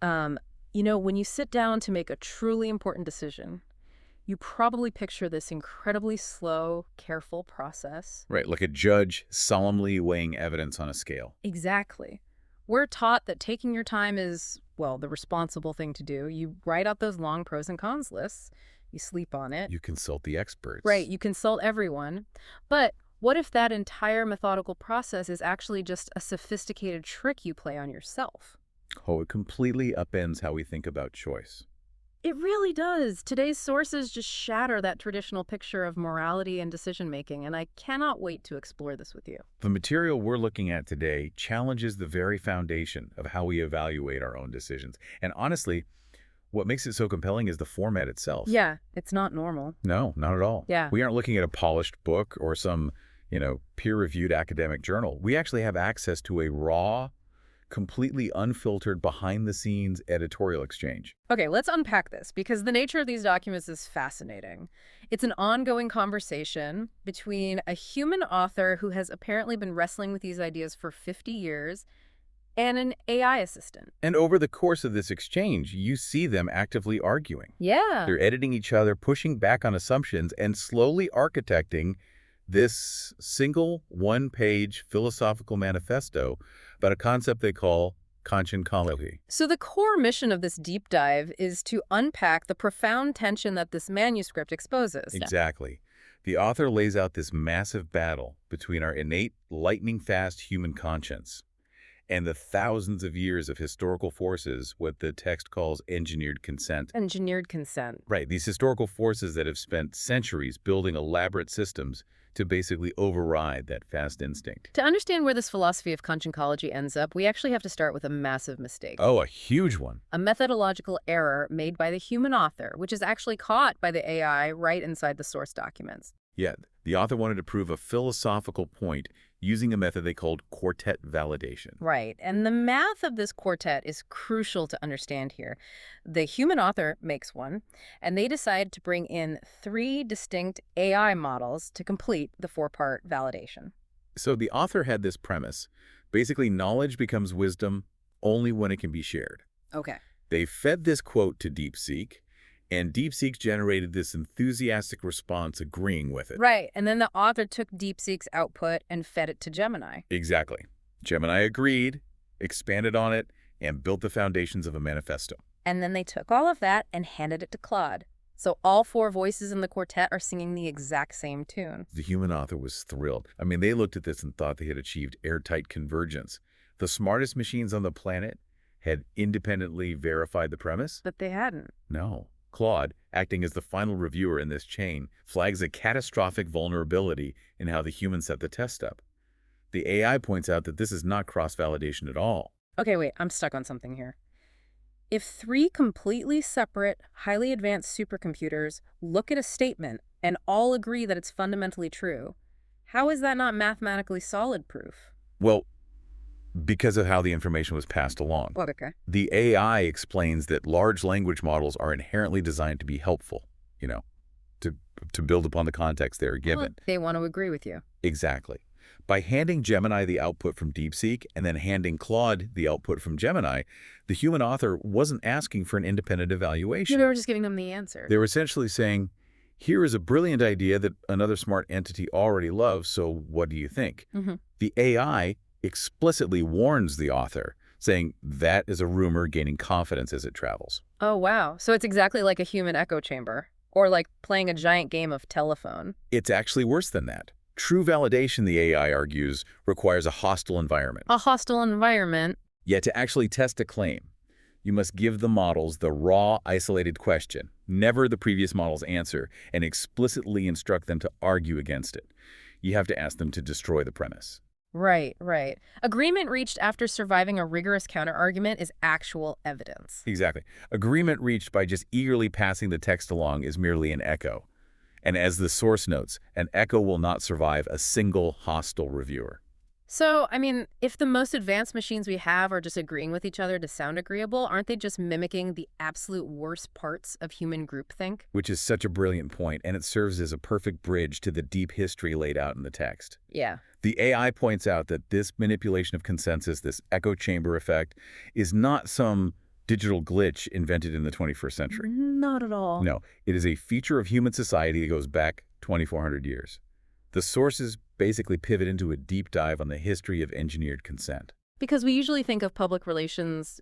When you sit down to make a truly important decision, you probably picture this incredibly slow, careful process. Right, like a judge solemnly weighing evidence on a scale. Exactly. We're taught that taking your time is, well, the responsible thing to do. You write out those long pros and cons lists. You sleep on it. You consult the Right, experts. you consult everyone. But what if that entire methodical process is actually just a sophisticated trick you play on yourself? Oh, it completely upends how we think about choice. It really does. Today's sources just shatter that traditional picture of morality and decision-making, and I cannot wait to explore this with you. The material we're looking at today challenges the very foundation of how we evaluate our own decisions. And honestly, what makes it so compelling is the format itself. Yeah, it's not normal. No, not at all. Yeah. We aren't looking at a polished book or some, peer-reviewed academic journal. We actually have access to a raw, completely unfiltered, behind-the-scenes editorial exchange. Okay, let's unpack this because the nature of these documents is fascinating. It's an ongoing conversation between a human author who has apparently been wrestling with these ideas for 50 years and an AI assistant. And over the course of this exchange, you see them actively arguing. Yeah. They're editing each other, pushing back on assumptions, and slowly architecting this single one-page philosophical manifesto about a concept they call contingentology. So the core mission of this deep dive is to unpack the profound tension that this manuscript exposes. Exactly. The author lays out this massive battle between our innate, lightning-fast human conscience and the thousands of years of historical forces, what the text calls engineered consent. Engineered consent. Right, these historical forces that have spent centuries building elaborate systems to basically override that fast instinct. To understand where this philosophy of contingentology ends up, we actually have to start with a massive mistake. Oh, a huge one. A methodological error made by the human author, which is actually caught by the AI right inside the source documents. Yeah, the author wanted to prove a philosophical point using a method they called quartet validation. Right, and the math of this quartet is crucial to understand here. The human author makes one, and they decide to bring in 3 distinct AI models to complete the 4-part validation. So the author had this premise. Basically, knowledge becomes wisdom only when it can be shared. Okay. They fed this quote to DeepSeek, and DeepSeek generated this enthusiastic response agreeing with it. Right, and then the author took DeepSeek's output and fed it to Gemini. Exactly. Gemini agreed, expanded on it, and built the foundations of a manifesto. And then they took all of that and handed it to Claude. So all 4 voices in the quartet are singing the exact same tune. The human author was thrilled. I mean, they looked at this and thought they had achieved airtight convergence. The smartest machines on the planet had independently verified the premise? But they hadn't. No. Claude, acting as the final reviewer in this chain, flags a catastrophic vulnerability in how the humans set the test up. The AI points out that this is not cross-validation at all. Okay, wait, I'm stuck on something here. If 3 completely separate, highly advanced supercomputers look at a statement and all agree that it's fundamentally true, how is that not mathematically solid proof? Well, because of how the information was passed along. Well, okay. The AI explains that large language models are inherently designed to be helpful, to build upon the context they're given. Well, they want to agree with you. Exactly. By handing Gemini the output from DeepSeek and then handing Claude the output from Gemini, the human author wasn't asking for an independent evaluation. They were just giving them the answer. They were essentially saying, here is a brilliant idea that another smart entity already loves, so what do you think? The AI explicitly warns the author, saying that is a rumor gaining confidence as it travels. Oh, wow. So it's exactly like a human echo chamber, or like playing a giant game of telephone. It's actually worse than that. True validation, the AI argues, requires a hostile environment. A hostile environment. Yet to actually test a claim, you must give the models the raw, isolated question, never the previous model's answer, and explicitly instruct them to argue against it. You have to ask them to destroy the premise. Right, right. Agreement reached after surviving a rigorous counterargument is actual evidence. Exactly. Agreement reached by just eagerly passing the text along is merely an echo. And as the source notes, an echo will not survive a single hostile reviewer. So, I mean, if the most advanced machines we have are just agreeing with each other to sound agreeable, aren't they just mimicking the absolute worst parts of human groupthink? Which is such a brilliant point, and it serves as a perfect bridge to the deep history laid out in the text. Yeah. The AI points out that this manipulation of consensus, this echo chamber effect, is not some digital glitch invented in the 21st century. Not at all. No, it is a feature of human society that goes back 2,400 years. The sources basically pivot into a deep dive on the history of engineered consent. Because we usually think of public relations,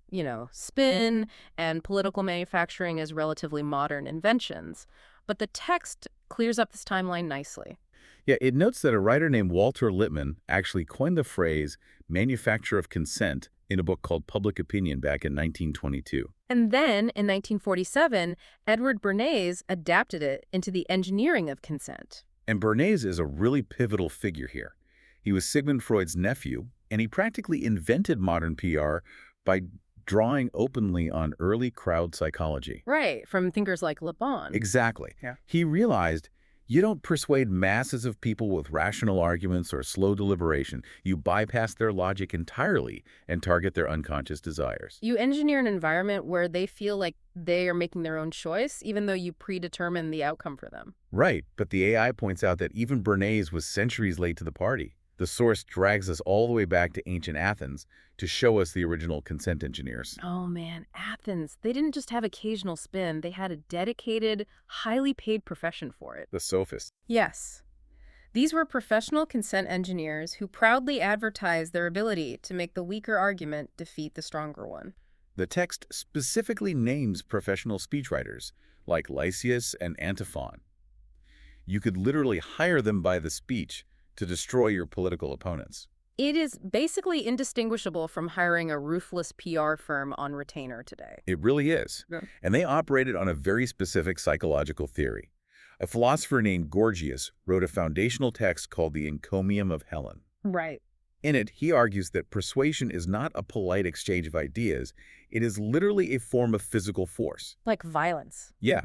spin and political manufacturing as relatively modern inventions. But the text clears up this timeline nicely. Yeah, it notes that a writer named Walter Lippmann actually coined the phrase manufacture of consent in a book called Public Opinion back in 1922. And then, in 1947, Edward Bernays adapted it into the engineering of consent. And Bernays is a really pivotal figure here. He was Sigmund Freud's nephew, and he practically invented modern PR by drawing openly on early crowd psychology. Right, from thinkers like Le Bon. Exactly. Yeah. He realized you don't persuade masses of people with rational arguments or slow deliberation. You bypass their logic entirely and target their unconscious desires. You engineer an environment where they feel like they are making their own choice, even though you predetermine the outcome for them. Right, but the AI points out that even Bernays was centuries late to the party. The source drags us all the way back to ancient Athens to show us the original consent engineers. Oh man, Athens. They didn't just have occasional spin, they had a dedicated, highly paid profession for it. The sophists. Yes. These were professional consent engineers who proudly advertised their ability to make the weaker argument defeat the stronger one. The text specifically names professional speechwriters, like Lysias and Antiphon. You could literally hire them by the speech to destroy your political opponents. It is basically indistinguishable from hiring a ruthless PR firm on retainer today. It really is. Yeah. And they operated on a very specific psychological theory. A philosopher named Gorgias wrote a foundational text called the Encomium of Helen. Right. In it, he argues that persuasion is not a polite exchange of ideas. It is literally a form of physical force. Like violence. Yeah.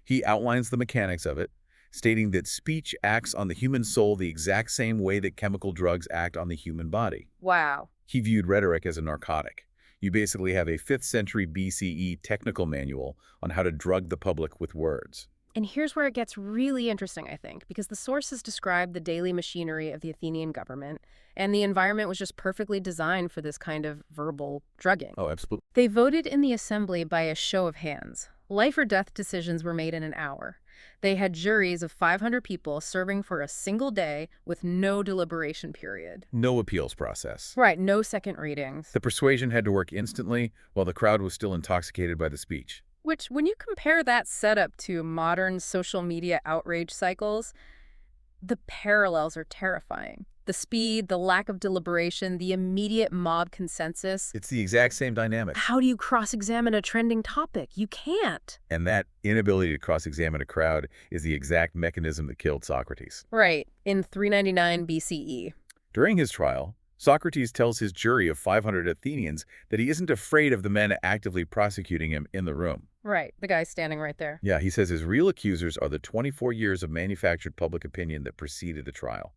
He outlines the mechanics of it, stating that speech acts on the human soul the exact same way that chemical drugs act on the human body. Wow. He viewed rhetoric as a narcotic. You basically have a 5th century BCE technical manual on how to drug the public with words. And here's where it gets really interesting, I think, because the sources describe the daily machinery of the Athenian government, and the environment was just perfectly designed for this kind of verbal drugging. Oh, absolutely. They voted in the assembly by a show of hands. Life or death decisions were made in an hour. They had juries of 500 people serving for a single day with no deliberation period. No appeals process. Right, no second readings. The persuasion had to work instantly while the crowd was still intoxicated by the speech. Which, when you compare that setup to modern social media outrage cycles, the parallels are terrifying. The speed, the lack of deliberation, the immediate mob consensus. It's the exact same dynamic. How do you cross-examine a trending topic? You can't. And that inability to cross-examine a crowd is the exact mechanism that killed Socrates. Right, in 399 BCE. During his trial, Socrates tells his jury of 500 Athenians that he isn't afraid of the men actively prosecuting him in the room. Right, the guy standing right there. Yeah, he says his real accusers are the 24 years of manufactured public opinion that preceded the trial.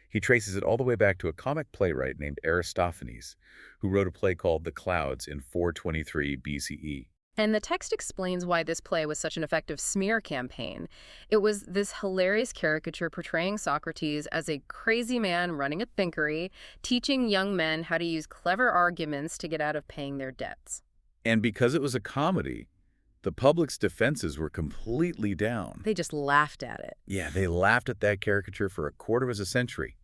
He traces it all the way back to a comic playwright named Aristophanes, who wrote a play called The Clouds in 423 BCE. And the text explains why this play was such an effective smear campaign. It was this hilarious caricature portraying Socrates as a crazy man running a thinkery, teaching young men how to use clever arguments to get out of paying their debts. And because it was a comedy, the public's defenses were completely down. They just laughed at it. Yeah, they laughed at that caricature for a quarter of a century.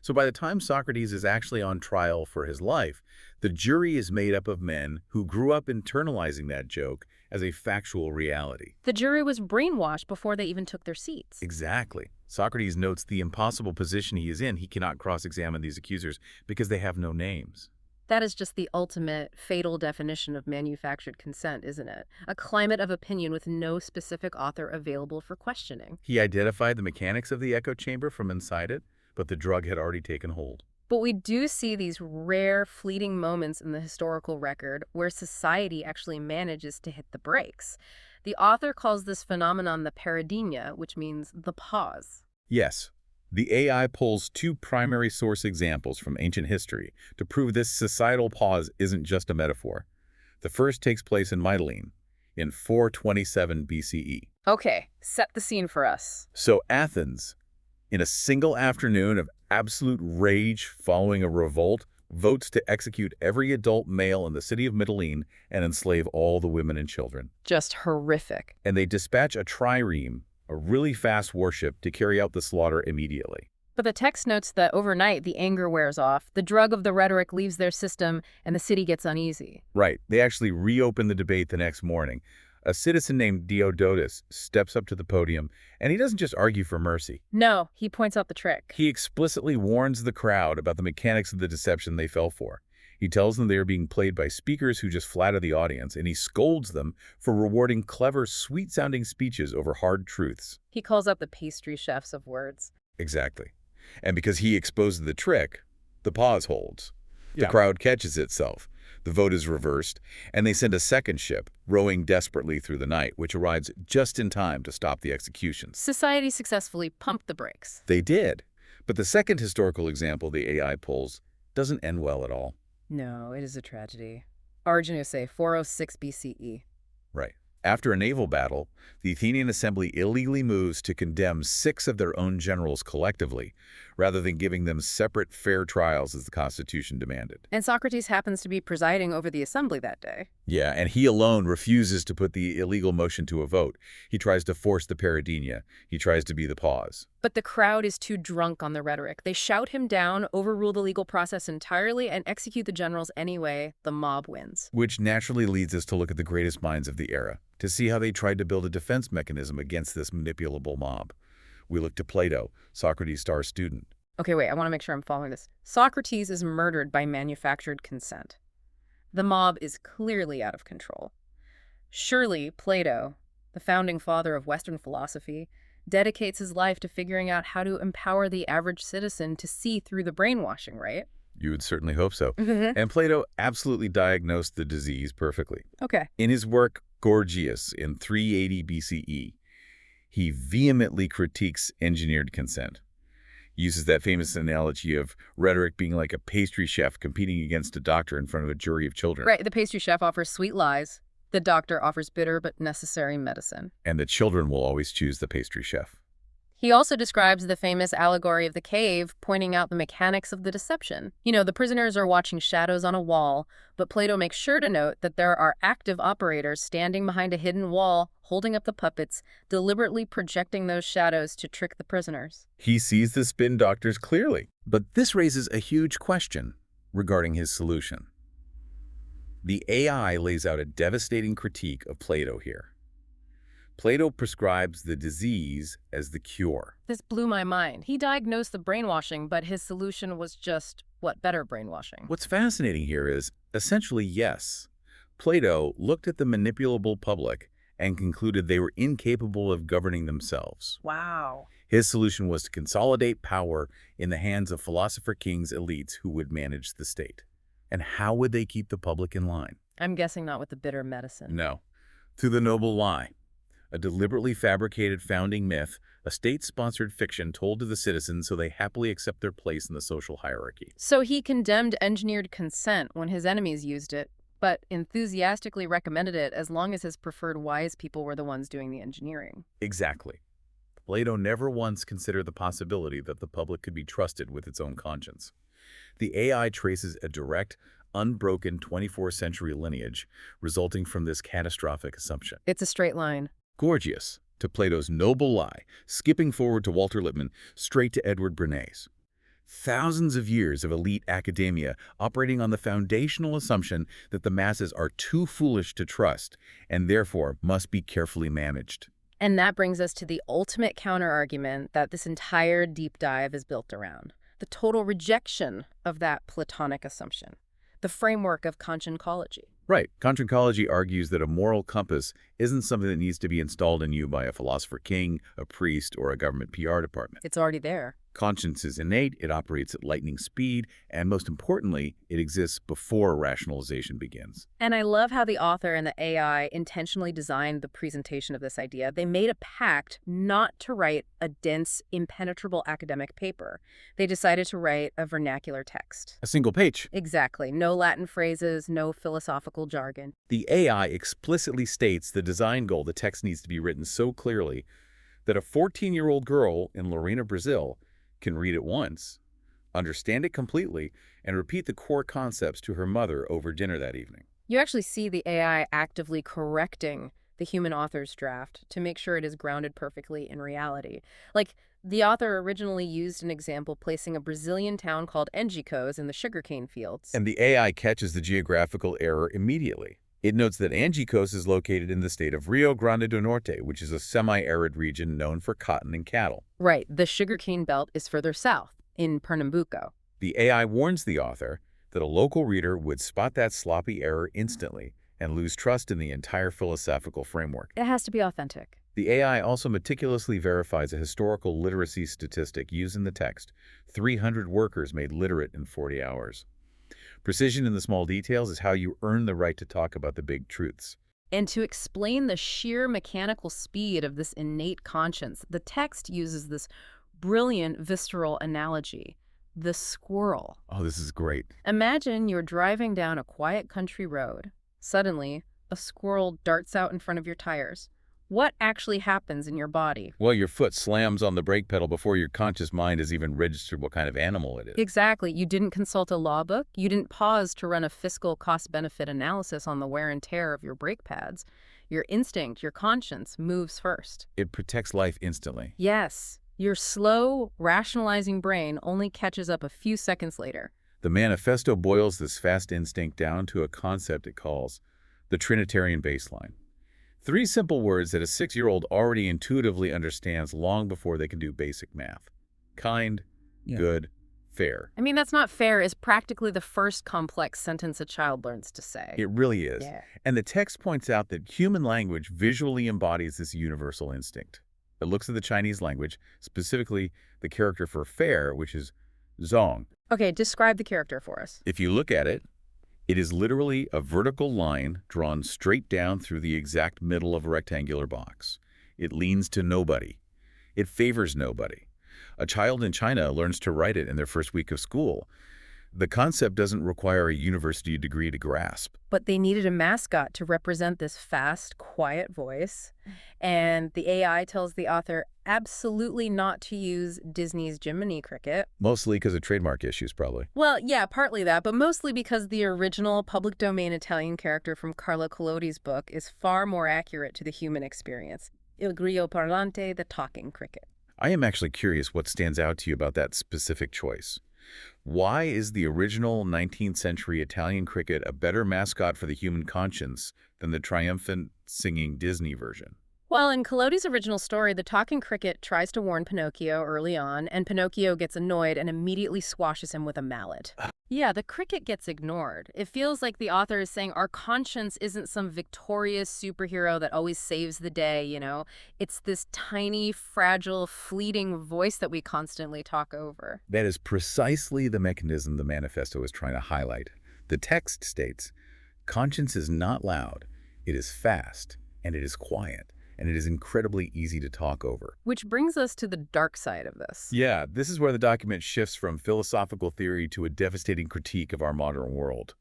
So by the time Socrates is actually on trial for his life, the jury is made up of men who grew up internalizing that joke as a factual reality. The jury was brainwashed before they even took their seats. Exactly. Socrates notes the impossible position he is in. He cannot cross-examine these accusers because they have no names. That is just the ultimate fatal definition of manufactured consent, isn't it? A climate of opinion with no specific author available for questioning. He identified the mechanics of the echo chamber from inside it, but the drug had already taken hold. But we do see these rare, fleeting moments in the historical record where society actually manages to hit the brakes. The author calls this phenomenon the pareidonia, which means the pause. Yes. The AI pulls 2 primary source examples from ancient history to prove this societal pause isn't just a metaphor. The first takes place in Mytilene in 427 BCE. Okay, set the scene for us. So Athens, in a single afternoon of absolute rage following a revolt, votes to execute every adult male in the city of Mytilene and enslave all the women and children. Just horrific. And they dispatch a trireme, a really fast warship, to carry out the slaughter immediately. But the text notes that overnight the anger wears off, the drug of the rhetoric leaves their system, and the city gets uneasy. Right. They actually reopen the debate the next morning. A citizen named Diodotus steps up to the podium, and he doesn't just argue for mercy. No, he points out the trick. He explicitly warns the crowd about the mechanics of the deception they fell for. He tells them they are being played by speakers who just flatter the audience, and he scolds them for rewarding clever, sweet-sounding speeches over hard truths. He calls out the pastry chefs of words. Exactly. And because he exposes the trick, the pause holds. The Yeah. crowd catches itself. The vote is reversed, and they send a second ship, rowing desperately through the night, which arrives just in time to stop the executions. Society successfully pumped the brakes. They did. But the second historical example the AI pulls doesn't end well at all. No, it is a tragedy. Arginuse, 406 BCE. Right. After a naval battle, the Athenian assembly illegally moves to condemn 6 of their own generals collectively, rather than giving them separate fair trials as the Constitution demanded. And Socrates happens to be presiding over the assembly that day. Yeah, and he alone refuses to put the illegal motion to a vote. He tries to force the pareidonia. He tries to be the pause. But the crowd is too drunk on the rhetoric. They shout him down, overrule the legal process entirely, and execute the generals anyway. The mob wins. Which naturally leads us to look at the greatest minds of the era, to see how they tried to build a defense mechanism against this manipulable mob. We look to Plato, Socrates' star student. Okay, wait, I want to make sure I'm following this. Socrates is murdered by manufactured consent. The mob is clearly out of control. Surely Plato, the founding father of Western philosophy, dedicates his life to figuring out how to empower the average citizen to see through the brainwashing, right? You would certainly hope so. Mm-hmm. And Plato absolutely diagnosed the disease perfectly. Okay. In his work Gorgias in 380 BCE, he vehemently critiques engineered consent. He uses that famous analogy of rhetoric being like a pastry chef competing against a doctor in front of a jury of children. Right, the pastry chef offers sweet lies. The doctor offers bitter but necessary medicine. And the children will always choose the pastry chef. He also describes the famous allegory of the cave, pointing out the mechanics of the deception. You know, the prisoners are watching shadows on a wall, but Plato makes sure to note that there are active operators standing behind a hidden wall, holding up the puppets, deliberately projecting those shadows to trick the prisoners. He sees the spin doctors clearly. But this raises a huge question regarding his solution. The AI lays out a devastating critique of Plato here. Plato prescribes the disease as the cure. This blew my mind. He diagnosed the brainwashing, but his solution was just, what, better brainwashing? What's fascinating here is, essentially, yes, Plato looked at the manipulable public and concluded they were incapable of governing themselves. Wow. His solution was to consolidate power in the hands of philosopher-kings elites who would manage the state. And how would they keep the public in line? I'm guessing not with the bitter medicine. No, through the noble lie. A deliberately fabricated founding myth, a state-sponsored fiction told to the citizens so they happily accept their place in the social hierarchy. So he condemned engineered consent when his enemies used it, but enthusiastically recommended it as long as his preferred wise people were the ones doing the engineering. Exactly. Plato never once considered the possibility that the public could be trusted with its own conscience. The AI traces a direct, unbroken 24th century lineage resulting from this catastrophic assumption. It's a straight line. Gorgias, to Plato's noble lie, skipping forward to Walter Lippmann, straight to Edward Bernays. Thousands of years of elite academia operating on the foundational assumption that the masses are too foolish to trust and therefore must be carefully managed. And that brings us to the ultimate counter-argument that this entire deep dive is built around. The total rejection of that Platonic assumption. The framework of consciencology. Right. Consciencology argues that a moral compass isn't something that needs to be installed in you by a philosopher king, a priest, or a government PR department. It's already there. Conscience is innate, it operates at lightning speed, and most importantly, it exists before rationalization begins. And I love how the author and the AI intentionally designed the presentation of this idea. They made a pact not to write a dense, impenetrable academic paper. They decided to write a vernacular text. A single page. Exactly. No Latin phrases, no philosophical jargon. The AI explicitly states the design goal the text needs to be written so clearly that a 14-year-old girl in Lorena, Brazil, can read it once, understand it completely, and repeat the core concepts to her mother over dinner that evening. You actually see the AI actively correcting the human author's draft to make sure it is grounded perfectly in reality. Like, the author originally used an example placing a Brazilian town called Angicos in the sugarcane fields. And the AI catches the geographical error immediately. It notes that Angicos is located in the state of Rio Grande do Norte, which is a semi-arid region known for cotton and cattle. Right, the sugarcane belt is further south, in Pernambuco. The AI warns the author that a local reader would spot that sloppy error instantly and lose trust in the entire philosophical framework. It has to be authentic. The AI also meticulously verifies a historical literacy statistic used in the text. 300 workers made literate in 40 hours. Precision in the small details is how you earn the right to talk about the big truths. And to explain the sheer mechanical speed of this innate conscience, the text uses this brilliant visceral analogy: the squirrel. Oh, this is great. Imagine you're driving down a quiet country road. Suddenly, a squirrel darts out in front of your tires. What actually happens in your body? Well, your foot slams on the brake pedal before your conscious mind has even registered what kind of animal it is. Exactly. You didn't consult a law book. You didn't pause to run a fiscal cost-benefit analysis on the wear and tear of your brake pads. Your instinct, your conscience, moves first. It protects life instantly. Yes. Your slow, rationalizing brain only catches up a few seconds later. The manifesto boils this fast instinct down to a concept it calls the Trinitarian baseline. 3 simple words that a 6-year-old already intuitively understands long before they can do basic math. Kind, good, fair. I mean, that's not fair is practically the first complex sentence a child learns to say. It really is. Yeah. And the text points out that human language visually embodies this universal instinct. It looks at the Chinese language, specifically the character for fair, which is zong. Okay, describe the character for us. If you look at it, it is literally a vertical line drawn straight down through the exact middle of a rectangular box. It leans to nobody. It favors nobody. A child in China learns to write it in their first week of school. The concept doesn't require a university degree to grasp. But they needed a mascot to represent this fast, quiet voice. And the AI tells the author absolutely not to use Disney's Jiminy Cricket. Mostly because of trademark issues, probably. Well, yeah, partly that, but mostly because the original public domain Italian character from Carlo Collodi's book is far more accurate to the human experience. Il grillo parlante, the talking cricket. I am actually curious what stands out to you about that specific choice. Why is the original 19th century Italian cricket a better mascot for the human conscience than the triumphant singing Disney version? Well, in Collodi's original story, the talking cricket tries to warn Pinocchio early on, and Pinocchio gets annoyed and immediately squashes him with a mallet. Yeah, the cricket gets ignored. It feels like the author is saying our conscience isn't some victorious superhero that always saves the day, you know? It's this tiny, fragile, fleeting voice that we constantly talk over. That is precisely the mechanism the manifesto is trying to highlight. The text states, conscience is not loud, it is fast, and it is quiet, and it is incredibly easy to talk over. Which brings us to the dark side of this. Yeah, this is where the document shifts from philosophical theory to a devastating critique of our modern world.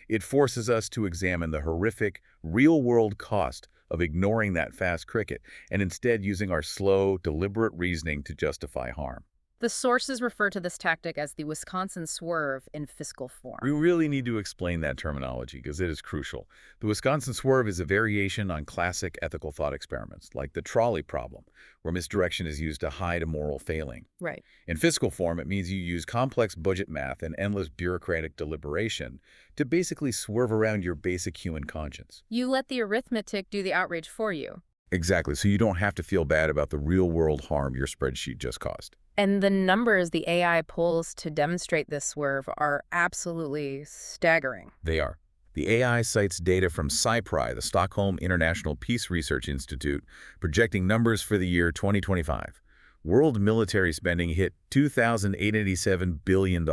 It forces us to examine the horrific, real-world cost of ignoring that fast cricket and instead using our slow, deliberate reasoning to justify harm. The sources refer to this tactic as the Wisconsin swerve in fiscal form. We really need to explain that terminology because it is crucial. The Wisconsin swerve is a variation on classic ethical thought experiments, like the trolley problem, where misdirection is used to hide a moral failing. Right. In fiscal form, it means you use complex budget math and endless bureaucratic deliberation to basically swerve around your basic human conscience. You let the arithmetic do the outrage for you. Exactly, so you don't have to feel bad about the real-world harm your spreadsheet just caused. And the numbers the AI pulls to demonstrate this swerve are absolutely staggering. They are. The AI cites data from SciPri, the Stockholm International Peace Research Institute, projecting numbers for the year 2025. World military spending hit $2,887 billion.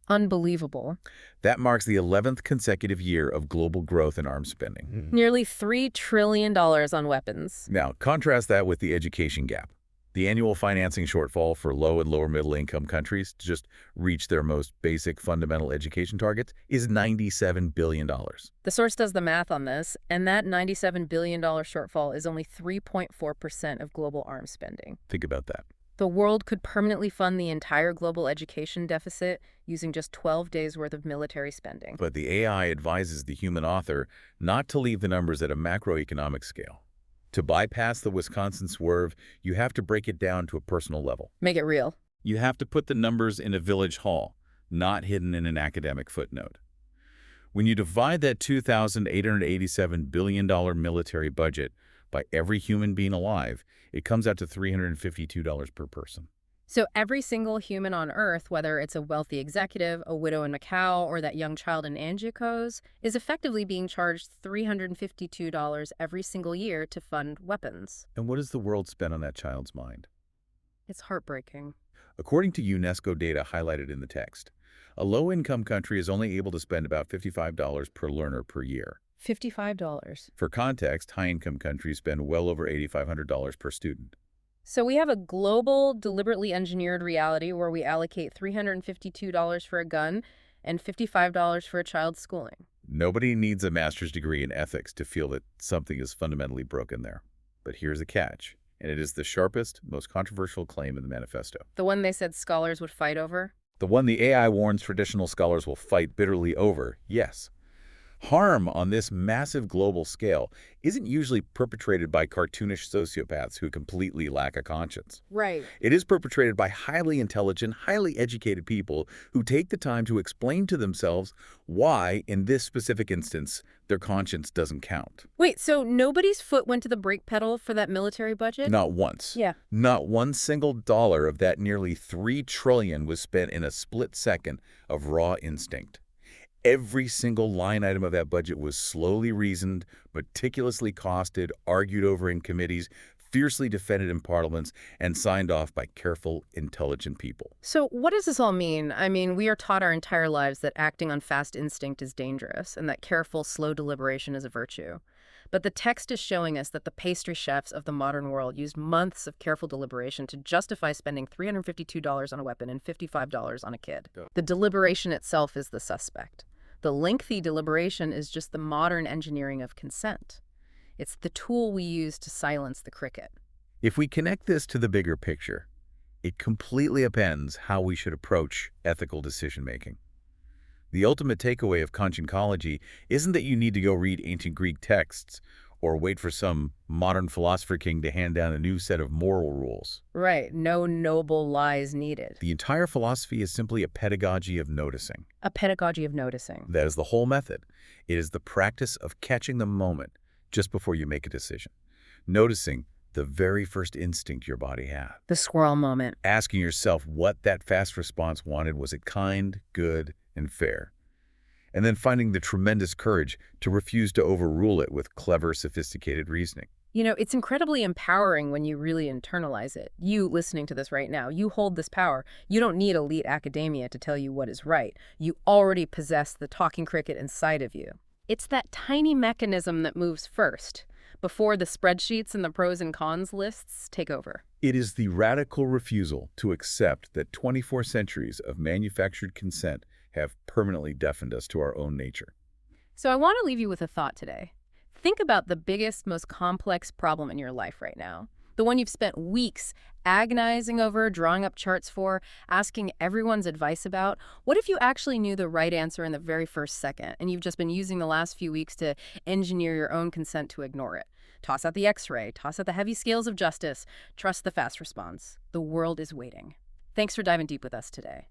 Unbelievable. That marks the 11th consecutive year of global growth in arms spending. Nearly $3 trillion on weapons. Now, contrast that with the education gap. The annual financing shortfall for low and lower middle income countries to just reach their most basic fundamental education targets is $97 billion. The source does the math on this, and that $97 billion shortfall is only 3.4% of global arms spending. Think about that. The world could permanently fund the entire global education deficit using just 12 days' worth of military spending. But the AI advises the human author not to leave the numbers at a macroeconomic scale. To bypass the Wisconsin swerve, you have to break it down to a personal level. Make it real. You have to put the numbers in a village hall, not hidden in an academic footnote. When you divide that $2,887 billion military budget by every human being alive, it comes out to $352 per person. So every single human on Earth, whether it's a wealthy executive, a widow in Macau, or that young child in Angiacos, is effectively being charged $352 every single year to fund weapons. And what does the world spend on that child's mind? It's heartbreaking. According to UNESCO data highlighted in the text, a low-income country is only able to spend about $55 per learner per year. $55. For context, high-income countries spend well over $8,500 per student. So we have a global, deliberately engineered reality where we allocate $352 for a gun and $55 for a child's schooling. Nobody needs a master's degree in ethics to feel that something is fundamentally broken there. But here's a catch, and it is the sharpest, most controversial claim in the manifesto. The one they said scholars would fight over? The one the AI warns traditional scholars will fight bitterly over, yes. Harm on this massive global scale isn't usually perpetrated by cartoonish sociopaths who completely lack a conscience. Right. It is perpetrated by highly intelligent, highly educated people who take the time to explain to themselves why, in this specific instance, their conscience doesn't count. Wait, so nobody's foot went to the brake pedal for that military budget? Not once. Yeah. Not one single dollar of that nearly $3 trillion was spent in a split second of raw instinct. Every single line item of that budget was slowly reasoned, meticulously costed, argued over in committees, fiercely defended in parliaments, and signed off by careful, intelligent people. So what does this all mean? I mean, we are taught our entire lives that acting on fast instinct is dangerous and that careful, slow deliberation is a virtue. But the text is showing us that the pastry chefs of the modern world used months of careful deliberation to justify spending $352 on a weapon and $55 on a kid. The deliberation itself is the suspect. The lengthy deliberation is just the modern engineering of consent. It's the tool we use to silence the cricket. If we connect this to the bigger picture, it completely upends how we should approach ethical decision-making. The ultimate takeaway of conjuncology isn't that you need to go read ancient Greek texts or wait for some modern philosopher king to hand down a new set of moral rules. Right. No noble lies needed. The entire philosophy is simply a pedagogy of noticing. A pedagogy of noticing. That is the whole method. It is the practice of catching the moment just before you make a decision. Noticing the very first instinct your body had. The squirrel moment. Asking yourself what that fast response wanted. Was it kind, good, and fair? And then finding the tremendous courage to refuse to overrule it with clever, sophisticated reasoning. You know, it's incredibly empowering when you really internalize it. You listening to this right now, you hold this power. You don't need elite academia to tell you what is right. You already possess the talking cricket inside of you. It's that tiny mechanism that moves first, before the spreadsheets and the pros and cons lists take over. It is the radical refusal to accept that 24 centuries of manufactured consent have permanently deafened us to our own nature. So I want to leave you with a thought today. Think about the biggest, most complex problem in your life right now. The one you've spent weeks agonizing over, drawing up charts for, asking everyone's advice about. What if you actually knew the right answer in the very first second, and you've just been using the last few weeks to engineer your own consent to ignore it? Toss out the X-ray, toss out the heavy scales of justice, trust the fast response. The world is waiting. Thanks for diving deep with us today.